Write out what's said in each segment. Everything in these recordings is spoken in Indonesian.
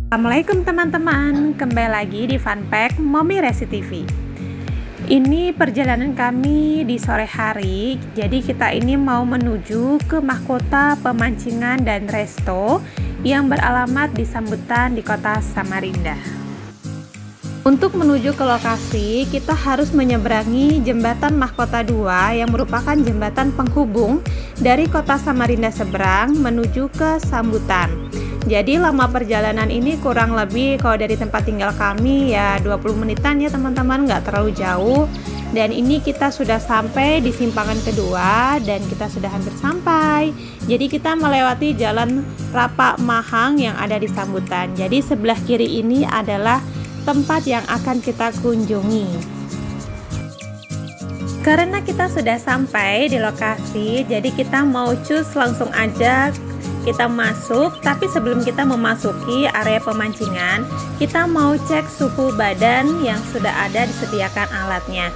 Assalamualaikum teman-teman, kembali lagi di Funpack Mommy Resi TV. Ini perjalanan kami di sore hari. Jadi kita ini mau menuju ke mahkota pemancingan dan resto yang beralamat di Sambutan di kota Samarinda. Untuk menuju ke lokasi, kita harus menyeberangi jembatan Mahkota 2 yang merupakan jembatan penghubung dari kota Samarinda seberang menuju ke Sambutan. Jadi lama perjalanan ini kurang lebih kalau dari tempat tinggal kami ya 20 menitan ya teman-teman, nggak terlalu jauh. Dan ini kita sudah sampai di simpangan kedua dan kita sudah hampir sampai. Jadi kita melewati jalan Rapak Mahang yang ada di Sambutan. Jadi sebelah kiri ini adalah tempat yang akan kita kunjungi. Karena kita sudah sampai di lokasi, jadi kita mau cus langsung aja kita masuk. Tapi sebelum kita memasuki area pemancingan, kita mau cek suhu badan yang sudah ada, disediakan alatnya.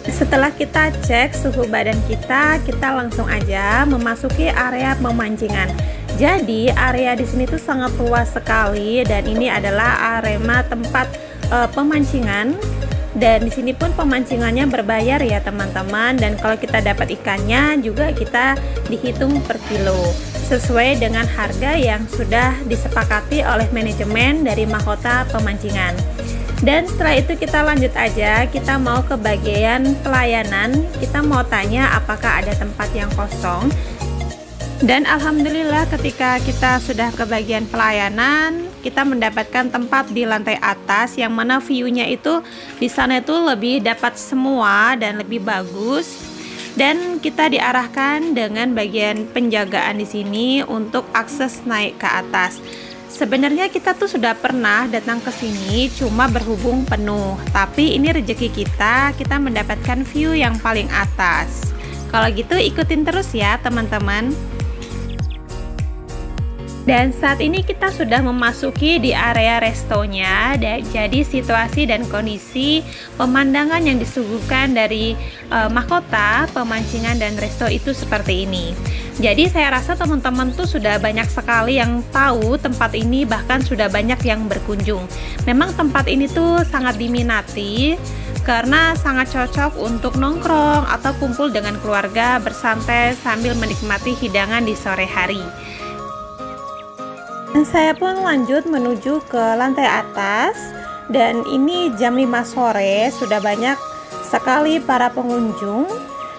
Setelah kita cek suhu badan kita langsung aja memasuki area pemancingan. Jadi area di sini tuh sangat luas sekali dan ini adalah area tempat pemancingan. Dan di sini pun pemancingannya berbayar ya teman-teman, dan kalau kita dapat ikannya juga kita dihitung per kilo sesuai dengan harga yang sudah disepakati oleh manajemen dari mahkota pemancingan. Dan setelah itu kita lanjut aja, kita mau ke bagian pelayanan. Kita mau tanya apakah ada tempat yang kosong. Dan alhamdulillah ketika kita sudah ke bagian pelayanan, kita mendapatkan tempat di lantai atas yang mana view-nya itu di sana itu lebih dapat semua dan lebih bagus. Dan kita diarahkan dengan bagian penjagaan di sini untuk akses naik ke atas. Sebenarnya kita tuh sudah pernah datang ke sini, cuma berhubung penuh. Tapi ini rezeki kita mendapatkan view yang paling atas. Kalau gitu ikutin terus ya teman-teman. Dan saat ini kita sudah memasuki di area restonya. Jadi situasi dan kondisi pemandangan yang disuguhkan dari mahkota pemancingan dan resto itu seperti ini. Jadi saya rasa teman-teman tuh sudah banyak sekali yang tahu tempat ini, bahkan sudah banyak yang berkunjung. Memang tempat ini tuh sangat diminati karena sangat cocok untuk nongkrong atau kumpul dengan keluarga bersantai sambil menikmati hidangan di sore hari. Dan saya pun lanjut menuju ke lantai atas, dan ini jam 5 sore, sudah banyak sekali para pengunjung.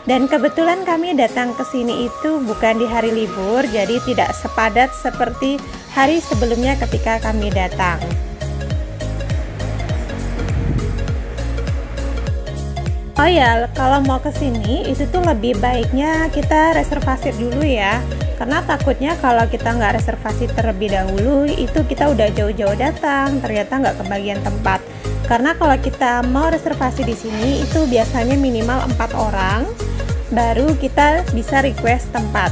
Dan kebetulan kami datang ke sini itu bukan di hari libur, jadi tidak sepadat seperti hari sebelumnya ketika kami datang. Oh ya, kalau mau ke sini itu tuh lebih baiknya kita reservasi dulu ya. Karena takutnya kalau kita nggak reservasi terlebih dahulu, itu kita udah jauh-jauh datang, ternyata nggak kebagian tempat. Karena kalau kita mau reservasi di sini, itu biasanya minimal 4 orang, baru kita bisa request tempat.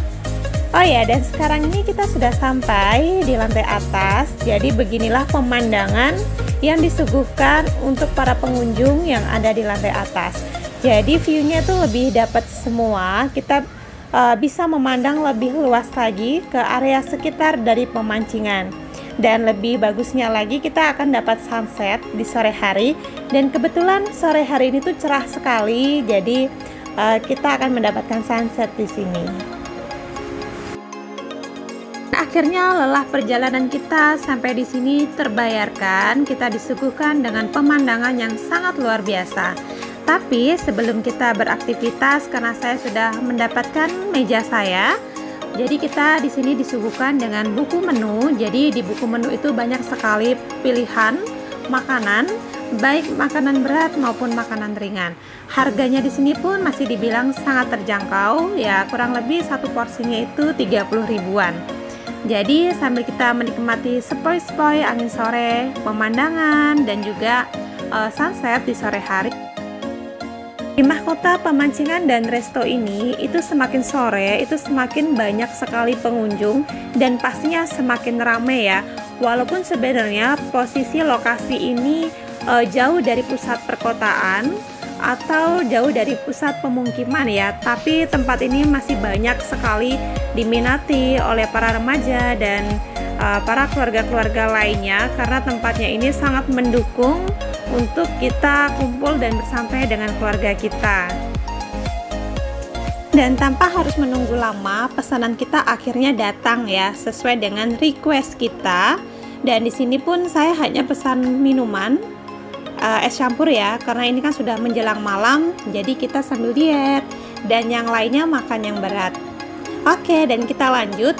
Oh ya, dan sekarang ini kita sudah sampai di lantai atas. Jadi beginilah pemandangan yang disuguhkan untuk para pengunjung yang ada di lantai atas. Jadi view-nya tuh lebih dapat semua. Kita bisa memandang lebih luas lagi ke area sekitar dari pemancingan. Dan lebih bagusnya lagi kita akan dapat sunset di sore hari. Dan kebetulan sore hari ini tuh cerah sekali. Jadi kita akan mendapatkan sunset di sini. Akhirnya lelah perjalanan kita sampai di sini terbayarkan. Kita disuguhkan dengan pemandangan yang sangat luar biasa. Tapi sebelum kita beraktivitas, karena saya sudah mendapatkan meja saya, jadi kita di sini disuguhkan dengan buku menu. Jadi di buku menu itu banyak sekali pilihan makanan, baik makanan berat maupun makanan ringan. Harganya di sini pun masih dibilang sangat terjangkau, ya kurang lebih satu porsinya itu 30 ribuan. Jadi sambil kita menikmati sepoi-sepoi angin sore, pemandangan, dan juga sunset di sore hari. Di mahkota pemancingan dan resto ini, itu semakin sore, itu semakin banyak sekali pengunjung dan pastinya semakin ramai ya. Walaupun sebenarnya posisi lokasi ini jauh dari pusat perkotaan, atau jauh dari pusat pemukiman ya, tapi tempat ini masih banyak sekali diminati oleh para remaja dan para keluarga-keluarga lainnya, karena tempatnya ini sangat mendukung untuk kita kumpul dan bersantai dengan keluarga kita. Dan tanpa harus menunggu lama, pesanan kita akhirnya datang ya, sesuai dengan request kita. Dan di sini pun saya hanya pesan minuman es campur ya, karena ini kan sudah menjelang malam, jadi kita sambil diet, dan yang lainnya makan yang berat. Oke, dan kita lanjut.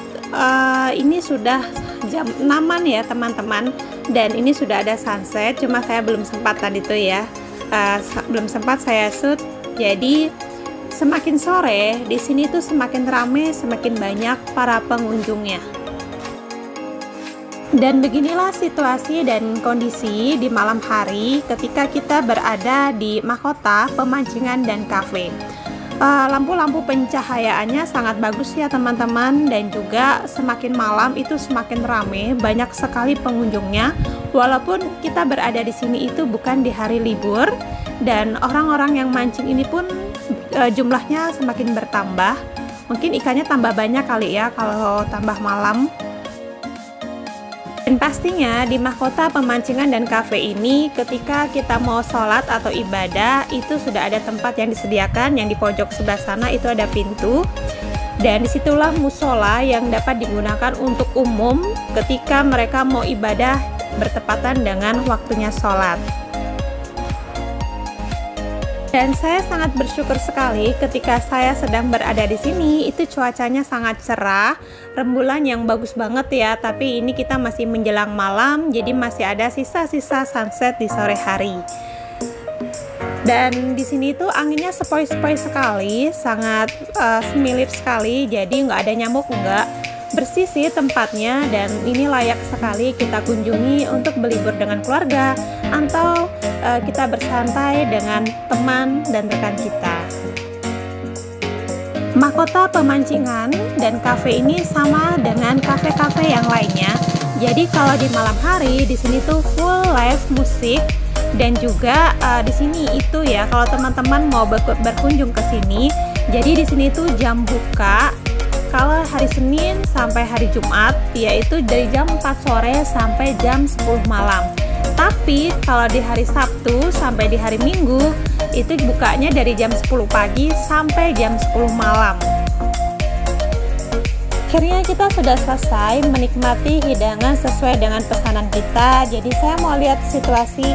Ini sudah jam 6-an ya teman-teman, dan ini sudah ada sunset, cuma saya belum sempat tadi tuh ya, belum sempat saya shoot. Jadi semakin sore di sini tuh semakin ramai, semakin banyak para pengunjungnya. Dan beginilah situasi dan kondisi di malam hari ketika kita berada di Mahkota Pemancingan dan Cafe. Lampu-lampu pencahayaannya sangat bagus ya teman-teman, dan juga semakin malam itu semakin ramai, banyak sekali pengunjungnya. Walaupun kita berada di sini itu bukan di hari libur, dan orang-orang yang mancing ini pun jumlahnya semakin bertambah. Mungkin ikannya tambah banyak kali ya kalau tambah malam. Dan pastinya di Mahkota Pemancingan dan Cafe ini, ketika kita mau sholat atau ibadah, itu sudah ada tempat yang disediakan, yang di pojok sebelah sana itu ada pintu. Dan disitulah musola yang dapat digunakan untuk umum ketika mereka mau ibadah bertepatan dengan waktunya sholat. Dan saya sangat bersyukur sekali ketika saya sedang berada di sini, itu cuacanya sangat cerah, rembulan yang bagus banget ya, tapi ini kita masih menjelang malam, jadi masih ada sisa-sisa sunset di sore hari. Dan di sini tuh anginnya sepoi-sepoi sekali, sangat semilir sekali, jadi nggak ada nyamuk, nggak, bersih sih tempatnya, dan ini layak sekali kita kunjungi untuk berlibur dengan keluarga atau kita bersantai dengan teman dan rekan kita. Mahkota Pemancingan dan Cafe ini sama dengan kafe-kafe yang lainnya. Jadi kalau di malam hari di sini tuh full live musik, dan juga di sini itu ya, kalau teman-teman mau berkunjung ke sini, jadi di sini tuh jam buka kalau hari Senin sampai hari Jumat yaitu dari jam 4 sore sampai jam 10 malam. Tapi kalau di hari Sabtu sampai di hari Minggu itu bukanya dari jam 10 pagi sampai jam 10 malam. Akhirnya kita sudah selesai menikmati hidangan sesuai dengan pesanan kita. Jadi saya mau lihat situasi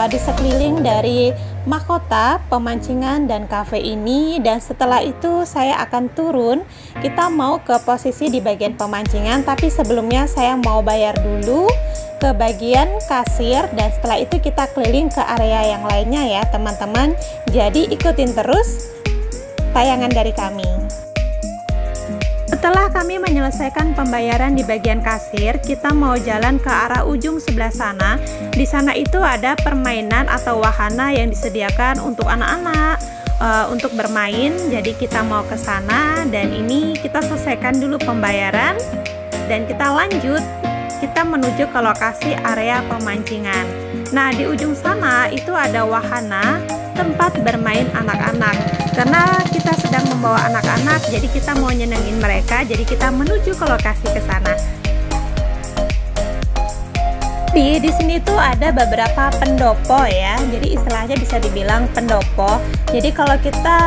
di sekeliling dari Mahkota Pemancingan dan Cafe ini, dan setelah itu saya akan turun. Kita mau ke posisi di bagian pemancingan, tapi sebelumnya saya mau bayar dulu ke bagian kasir, dan setelah itu kita keliling ke area yang lainnya ya teman-teman. Jadi ikutin terus tayangan dari kami. Setelah kami menyelesaikan pembayaran di bagian kasir, kita mau jalan ke arah ujung sebelah sana. Di sana itu ada permainan atau wahana yang disediakan untuk anak-anak untuk bermain. Jadi kita mau ke sana, dan ini kita selesaikan dulu pembayaran dan kita lanjut. Kita menuju ke lokasi area pemancingan. Nah, di ujung sana itu ada wahana tempat bermain anak-anak. Karena kita sedang membawa anak-anak, jadi kita mau nyenengin mereka, jadi kita menuju ke lokasi ke sana. Di sini tuh ada beberapa pendopo ya. Jadi istilahnya bisa dibilang pendopo. Jadi kalau kita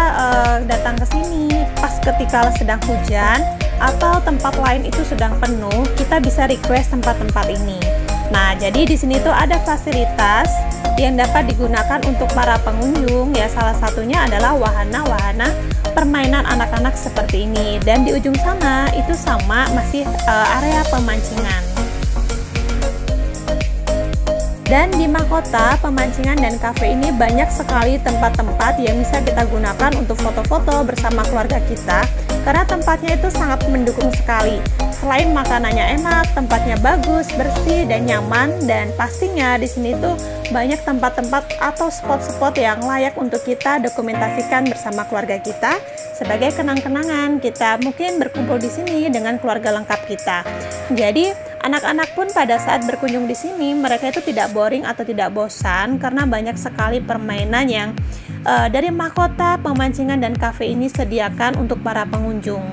datang ke sini pas ketika sedang hujan atau tempat lain itu sedang penuh, kita bisa request tempat-tempat ini. Nah, jadi di sini tuh ada fasilitas yang dapat digunakan untuk para pengunjung ya. Salah satunya adalah wahana-wahana permainan anak-anak seperti ini. Dan di ujung sana itu sama masih area pemancingan. Dan di Mahkota Pemancingan dan Cafe ini banyak sekali tempat-tempat yang bisa kita gunakan untuk foto-foto bersama keluarga kita, karena tempatnya itu sangat mendukung sekali. Selain makanannya enak, tempatnya bagus, bersih dan nyaman, dan pastinya di sini tuh banyak tempat-tempat atau spot-spot yang layak untuk kita dokumentasikan bersama keluarga kita sebagai kenang-kenangan kita mungkin berkumpul di sini dengan keluarga lengkap kita. Jadi anak-anak pun pada saat berkunjung di sini mereka itu tidak boring atau tidak bosan, karena banyak sekali permainan yang dari mahkota, pemancingan, dan kafe ini sediakan untuk para pengunjung.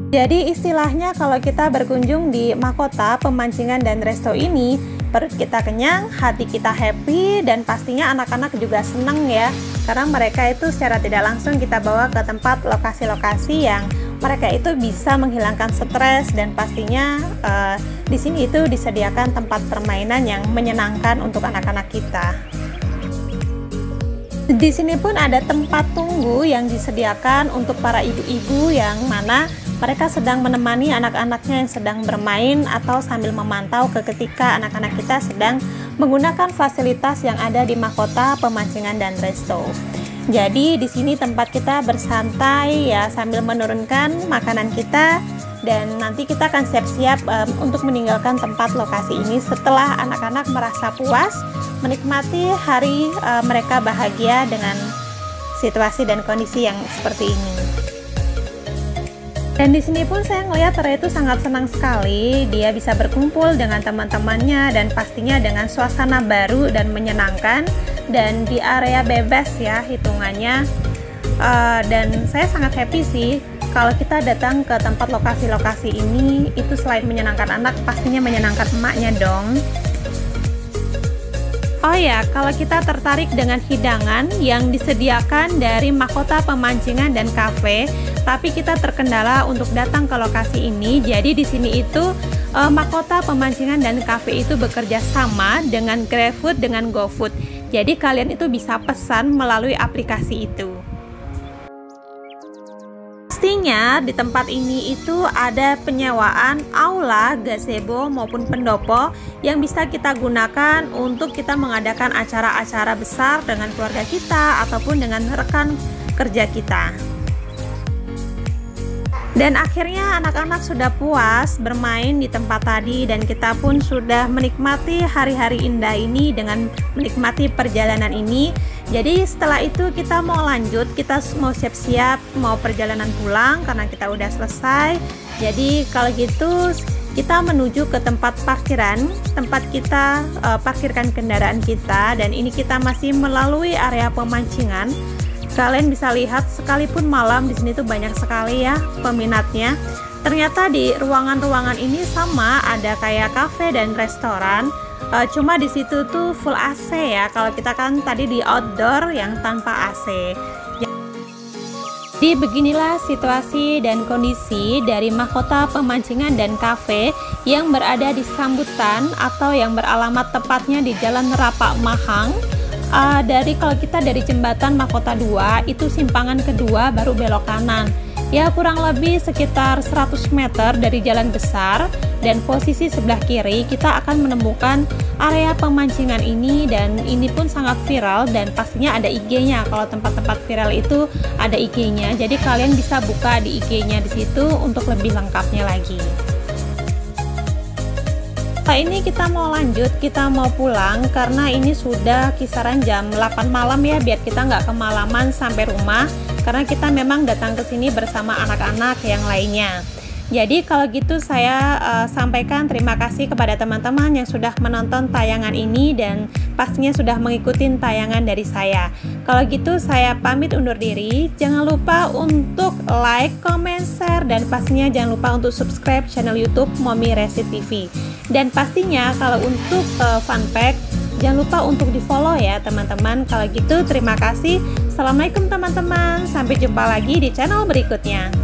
Jadi istilahnya kalau kita berkunjung di mahkota, pemancingan, dan resto ini, perut kita kenyang, hati kita happy, dan pastinya anak-anak juga senang ya, karena mereka itu secara tidak langsung kita bawa ke tempat lokasi-lokasi yang mereka itu bisa menghilangkan stres, dan pastinya di sini itu disediakan tempat permainan yang menyenangkan untuk anak-anak kita. Di sini pun ada tempat tunggu yang disediakan untuk para ibu-ibu yang mana mereka sedang menemani anak-anaknya yang sedang bermain atau sambil memantau ketika anak-anak kita sedang menggunakan fasilitas yang ada di mahkota, pemancingan, dan resto. Jadi di sini tempat kita bersantai ya sambil menurunkan makanan kita, dan nanti kita akan siap-siap untuk meninggalkan tempat lokasi ini setelah anak-anak merasa puas menikmati hari mereka bahagia dengan situasi dan kondisi yang seperti ini. Dan di sini pun saya ngelihat Ray itu sangat senang sekali, dia bisa berkumpul dengan teman-temannya dan pastinya dengan suasana baru dan menyenangkan, dan di area bebas ya hitungannya. Dan saya sangat happy sih kalau kita datang ke tempat lokasi-lokasi ini, itu selain menyenangkan anak, pastinya menyenangkan emaknya dong. Oh ya, kalau kita tertarik dengan hidangan yang disediakan dari mahkota, pemancingan, dan kafe, tapi kita terkendala untuk datang ke lokasi ini, jadi di sini itu mahkota, pemancingan, dan kafe itu bekerja sama dengan GrabFood dengan GoFood. Jadi kalian itu bisa pesan melalui aplikasi itu. Pastinya di tempat ini itu ada penyewaan aula, gazebo maupun pendopo yang bisa kita gunakan untuk kita mengadakan acara-acara besar dengan keluarga kita ataupun dengan rekan kerja kita. Dan akhirnya anak-anak sudah puas bermain di tempat tadi, dan kita pun sudah menikmati hari-hari indah ini dengan menikmati perjalanan ini. Jadi setelah itu kita mau lanjut, kita mau siap-siap mau perjalanan pulang karena kita udah selesai. Jadi kalau gitu kita menuju ke tempat parkiran, tempat kita parkirkan kendaraan kita, dan ini kita masih melalui area pemancingan. Kalian bisa lihat sekalipun malam di sini tuh banyak sekali ya peminatnya. Ternyata di ruangan-ruangan ini sama ada kayak kafe dan restoran. Cuma di situ tuh full AC ya. Kalau kita kan tadi di outdoor yang tanpa AC. Jadi beginilah situasi dan kondisi dari mahkota, pemancingan, dan kafe yang berada di Sambutan atau yang beralamat tepatnya di Jalan Rapak Mahang. Kalau kita dari jembatan Mahkota 2 itu simpangan kedua baru belok kanan ya, kurang lebih sekitar 100 meter dari jalan besar, dan posisi sebelah kiri kita akan menemukan area pemancingan ini, dan ini pun sangat viral dan pastinya ada IG-nya. Kalau tempat-tempat viral itu ada IG-nya, jadi kalian bisa buka di IG-nya di situ untuk lebih lengkapnya lagi. Setelah ini kita mau lanjut, kita mau pulang karena ini sudah kisaran jam 8 malam ya, biar kita nggak kemalaman sampai rumah, karena kita memang datang ke sini bersama anak-anak yang lainnya. Jadi kalau gitu saya sampaikan terima kasih kepada teman-teman yang sudah menonton tayangan ini dan pastinya sudah mengikuti tayangan dari saya. Kalau gitu saya pamit undur diri. Jangan lupa untuk like, comment, share, dan pastinya jangan lupa untuk subscribe channel YouTube Mommy Resi TV. Dan pastinya kalau untuk fun fact, jangan lupa untuk di follow ya teman-teman. Kalau gitu terima kasih. Assalamualaikum teman-teman, sampai jumpa lagi di channel berikutnya.